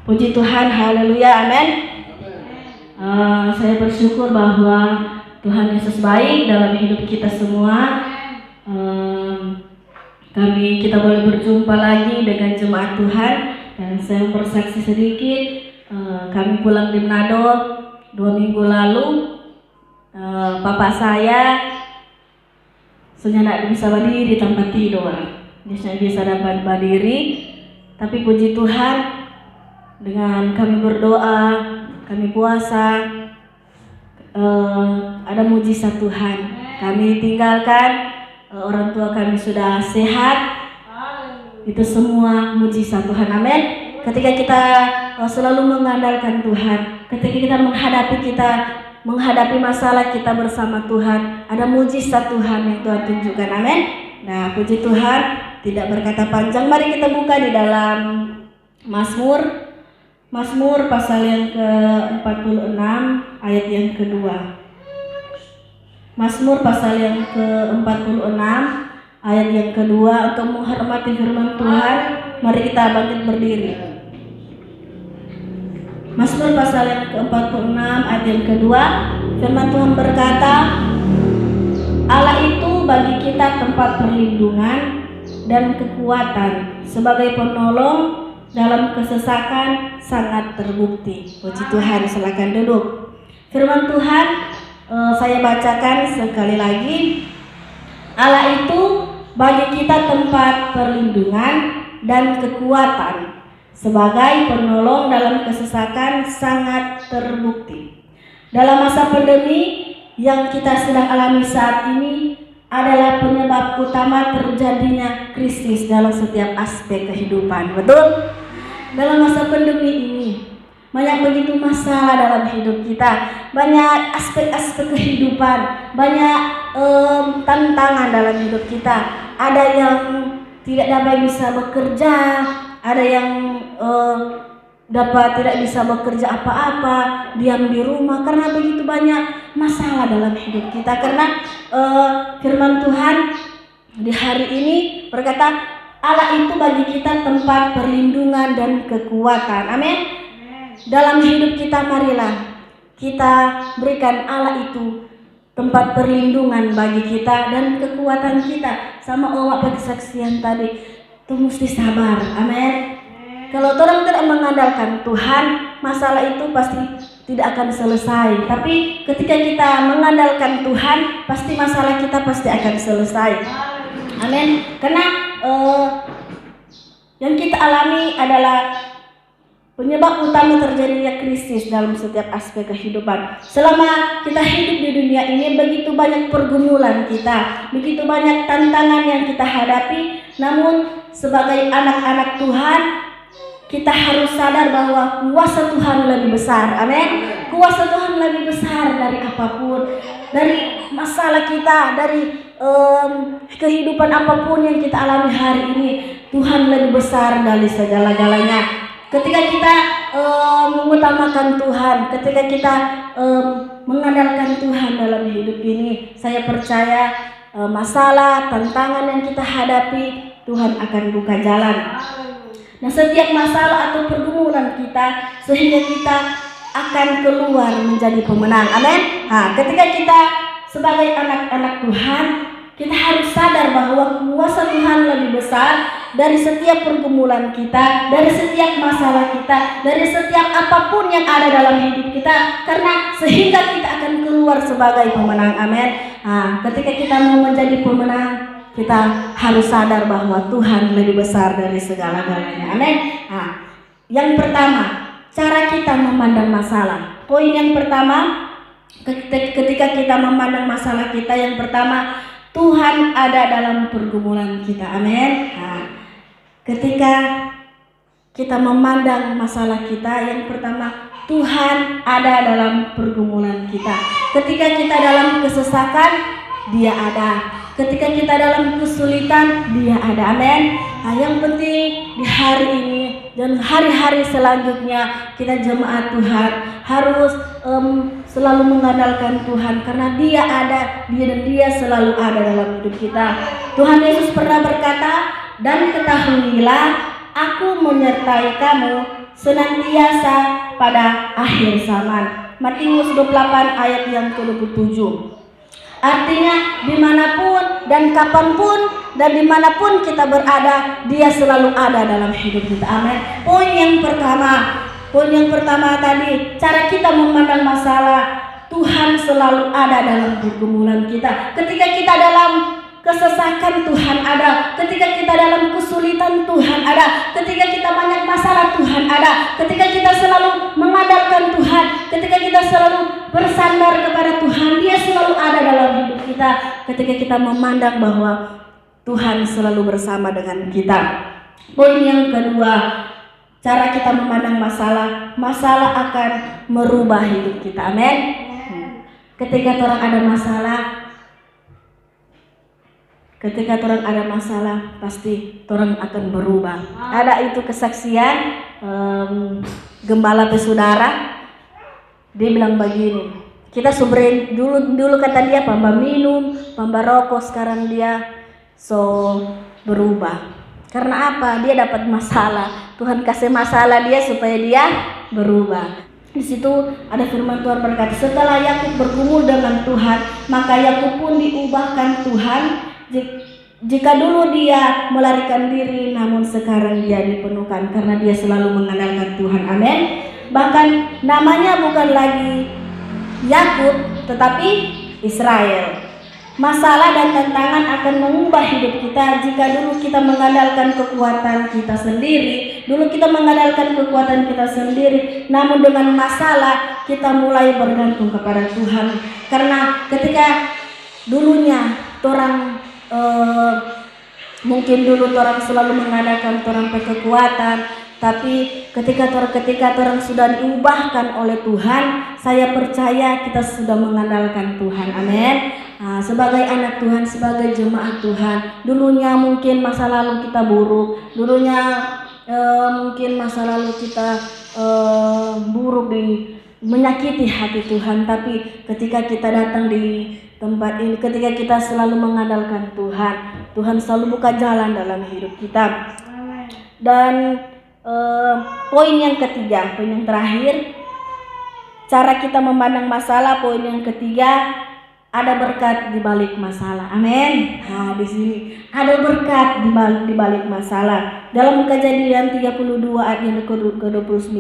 Puji Tuhan, haleluya, amin. Saya bersyukur bahwa Tuhan Yesus baik dalam hidup kita semua. Kita boleh berjumpa lagi dengan jemaat Tuhan. Dan saya bersaksi sedikit, kami pulang di Manado 2 minggu lalu. Bapak saya sudah tidak bisa berdiri di tempat tidur. Dia bisa dapat berdiri. Tapi puji Tuhan, dengan kami berdoa, kami puasa, ada mujizat Tuhan. Kami tinggalkan, orang tua kami sudah sehat. Itu semua mujizat Tuhan, amin. Ketika kita selalu mengandalkan Tuhan, ketika kita menghadapi masalah kita bersama Tuhan, ada mujizat Tuhan yang Tuhan tunjukkan, amin. Nah, puji Tuhan, tidak berkata panjang, mari kita buka di dalam Mazmur pasal yang ke-46 ayat yang kedua. Mazmur pasal yang ke-46 ayat yang kedua. Untuk menghormati firman Tuhan, mari kita bangkit berdiri. Mazmur pasal yang ke-46 ayat yang kedua. Firman Tuhan berkata, Allah itu bagi kita tempat perlindungan dan kekuatan, sebagai penolong dalam kesesakan sangat terbukti. Puji Tuhan, silakan duduk. Firman Tuhan saya bacakan sekali lagi. Allah itu bagi kita tempat perlindungan dan kekuatan, sebagai penolong dalam kesesakan sangat terbukti. Dalam masa pandemi yang kita sedang alami saat ini adalah penyebab utama terjadinya krisis dalam setiap aspek kehidupan. Betul? Dalam masa pandemi ini banyak begitu masalah dalam hidup kita, banyak aspek-aspek kehidupan, banyak tantangan dalam hidup kita. Ada yang tidak dapat bisa bekerja, ada yang tidak bisa bekerja apa-apa, diam di rumah karena begitu banyak masalah dalam hidup kita. Karena firman Tuhan di hari ini berkata, Allah itu bagi kita tempat perlindungan dan kekuatan. Amin. Dalam hidup kita, marilah kita berikan Allah itu tempat perlindungan bagi kita dan kekuatan kita. Sama awak kesaksian tadi, itu mesti sabar. Amin. Kalau orang tidak mengandalkan Tuhan, masalah itu pasti tidak akan selesai. Tapi ketika kita mengandalkan Tuhan, pasti masalah kita pasti akan selesai. Amin. Karena yang kita alami adalah penyebab utama terjadinya krisis dalam setiap aspek kehidupan. Selama kita hidup di dunia ini, begitu banyak pergumulan kita, begitu banyak tantangan yang kita hadapi. Namun sebagai anak-anak Tuhan, kita harus sadar bahwa kuasa Tuhan lebih besar. Amin. Kuasa Tuhan lebih besar dari apapun, dari masalah kita, dari kehidupan apapun yang kita alami hari ini. Tuhan lebih besar dari segala-galanya. Ketika kita mengutamakan Tuhan, ketika kita mengandalkan Tuhan dalam hidup ini, saya percaya masalah, tantangan yang kita hadapi, Tuhan akan buka jalan. Nah, setiap masalah atau pergumulan kita, sehingga kita akan keluar menjadi pemenang. Amin. Nah, ketika kita sebagai anak-anak Tuhan, kita harus sadar bahwa kuasa Tuhan lebih besar dari setiap pergumulan kita, dari setiap masalah kita, dari setiap apapun yang ada dalam hidup kita, karena sehingga kita akan keluar sebagai pemenang. Amin. Nah, ketika kita mau menjadi pemenang, kita harus sadar bahwa Tuhan lebih besar dari segala-galanya. Amin. Nah, yang pertama, cara kita memandang masalah. Poin yang pertama, ketika kita memandang masalah kita, yang pertama, Tuhan ada dalam pergumulan kita. Amin. Nah, ketika kita memandang masalah kita, yang pertama, Tuhan ada dalam pergumulan kita. Ketika kita dalam kesesakan, Dia ada. Ketika kita dalam kesulitan, Dia ada. Amin. Nah, yang penting di hari ini dan hari-hari selanjutnya, kita jemaat Tuhan harus selalu mengandalkan Tuhan, karena Dia ada, Dia selalu ada dalam hidup kita. Tuhan Yesus pernah berkata, dan ketahuilah Aku menyertai kamu senantiasa pada akhir zaman. Matius 28 ayat yang ke-27. Artinya dimanapun dan kapanpun dan dimanapun kita berada, Dia selalu ada dalam hidup kita. Amin. Poin yang pertama tadi, cara kita memandang masalah, Tuhan selalu ada dalam pergumulan kita. Ketika kita dalam kesesakan, Tuhan ada. Ketika kita dalam kesulitan, Tuhan ada. Ketika kita banyak masalah, Tuhan ada. Ketika kita selalu mengandalkan Tuhan, ketika kita selalu bersandar kepada Tuhan, Dia selalu ada dalam hidup kita. Ketika kita memandang bahwa Tuhan selalu bersama dengan kita. Poin yang kedua, cara kita memandang masalah, masalah akan merubah hidup kita. Amin. Ketika orang ada masalah, pasti orang akan berubah. Ada itu kesaksian gembala pesudara, dia bilang begini, kita subrin dulu kata dia pamba minum, pamba rokok, sekarang dia berubah. Karena apa? Dia dapat masalah. Tuhan kasih masalah dia supaya dia berubah. Di situ ada firman Tuhan berkata, setelah Yakub bergumul dengan Tuhan, maka Yakub pun diubahkan Tuhan. Jika dulu dia melarikan diri, namun sekarang dia dipenuhkan karena dia selalu mengandalkan Tuhan. Amin. Bahkan namanya bukan lagi Yakub, tetapi Israel. Masalah dan tantangan akan mengubah hidup kita. Jika dulu kita mengandalkan kekuatan kita sendiri, namun dengan masalah kita mulai bergantung kepada Tuhan. Karena ketika dulunya mungkin dulu orang selalu mengandalkan orang kekuatan, tapi ketika orang sudah diubahkan oleh Tuhan, saya percaya kita sudah mengandalkan Tuhan. Amin. Sebagai anak Tuhan, sebagai jemaat Tuhan, dulunya mungkin masa lalu kita buruk, mungkin masa lalu kita buruk, menyakiti hati Tuhan. Tapi ketika kita datang di tempat ini, ketika kita selalu mengandalkan Tuhan, Tuhan selalu buka jalan dalam hidup kita. Dan poin yang ketiga, poin yang terakhir, cara kita memandang masalah. Poin yang ketiga, ada berkat di balik masalah. Amin. Di sini ada berkat di balik masalah. Dalam Kejadian 32 ayat yang ke-29,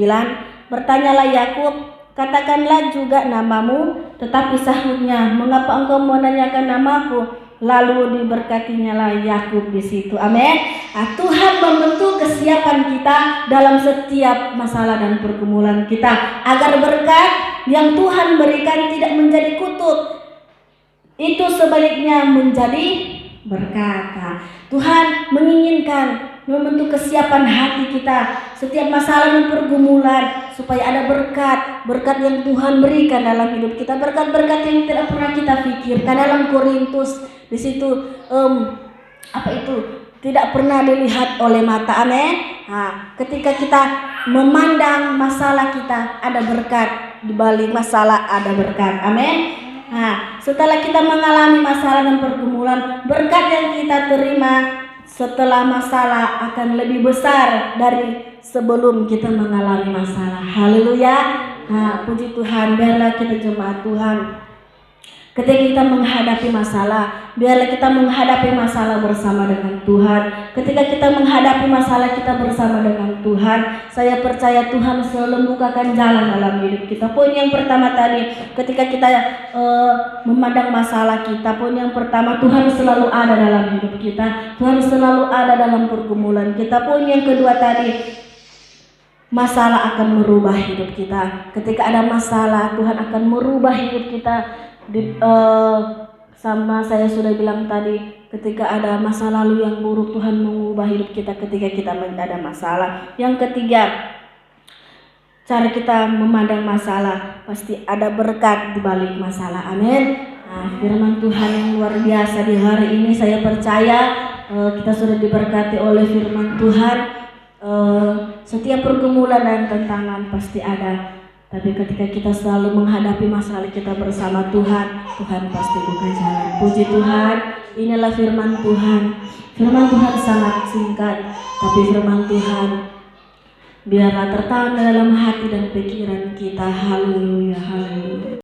bertanyalah Yakub, katakanlah juga namamu. Tetapi sahutnya, mengapa engkau menanyakan namaku? Lalu diberkatinya lah Yakub di situ. Amin. Tuhan membentuk kesiapan kita dalam setiap masalah dan pergumulan kita, agar berkat yang Tuhan berikan tidak menjadi kutuk, itu sebaliknya menjadi berkat. Tuhan menginginkan membentuk kesiapan hati kita setiap masalah dan pergumulan, supaya ada berkat yang Tuhan berikan dalam hidup kita, berkat-berkat yang tidak pernah kita pikirkan. Dalam Korintus di situ tidak pernah dilihat oleh mata. Amin. Ketika kita memandang masalah kita, ada berkat di balik masalah, ada berkat. Amin. Setelah kita mengalami masalah dan pergumulan, berkat yang kita terima setelah masalah akan lebih besar dari sebelum kita mengalami masalah. Haleluya. Puji Tuhan. Biarlah kita jemaat Tuhan, ketika kita menghadapi masalah, biarlah kita menghadapi masalah bersama dengan Tuhan. Ketika kita menghadapi masalah kita bersama dengan Tuhan, saya percaya Tuhan selalu membukakan jalan dalam hidup kita. Poin yang pertama tadi, ketika kita memandang masalah kita, poin yang pertama, Tuhan selalu ada dalam hidup kita. Tuhan selalu ada dalam pergumulan kita. Poin yang kedua tadi, masalah akan merubah hidup kita. Ketika ada masalah, Tuhan akan merubah hidup kita. Sama saya sudah bilang tadi, ketika ada masa lalu yang buruk, Tuhan mengubah hidup kita ketika kita ada masalah. Yang ketiga, cara kita memandang masalah, pasti ada berkat di balik masalah. Amin. Firman Tuhan yang luar biasa di hari ini, saya percaya kita sudah diberkati oleh firman Tuhan. Setiap pergumulan dan tantangan pasti ada Tapi ketika kita selalu menghadapi masalah kita bersama Tuhan, Tuhan pasti buka jalan. Puji Tuhan, inilah firman Tuhan. Firman Tuhan sangat singkat, tapi firman Tuhan biarlah tertanam dalam hati dan pikiran kita. Haleluya, haleluya.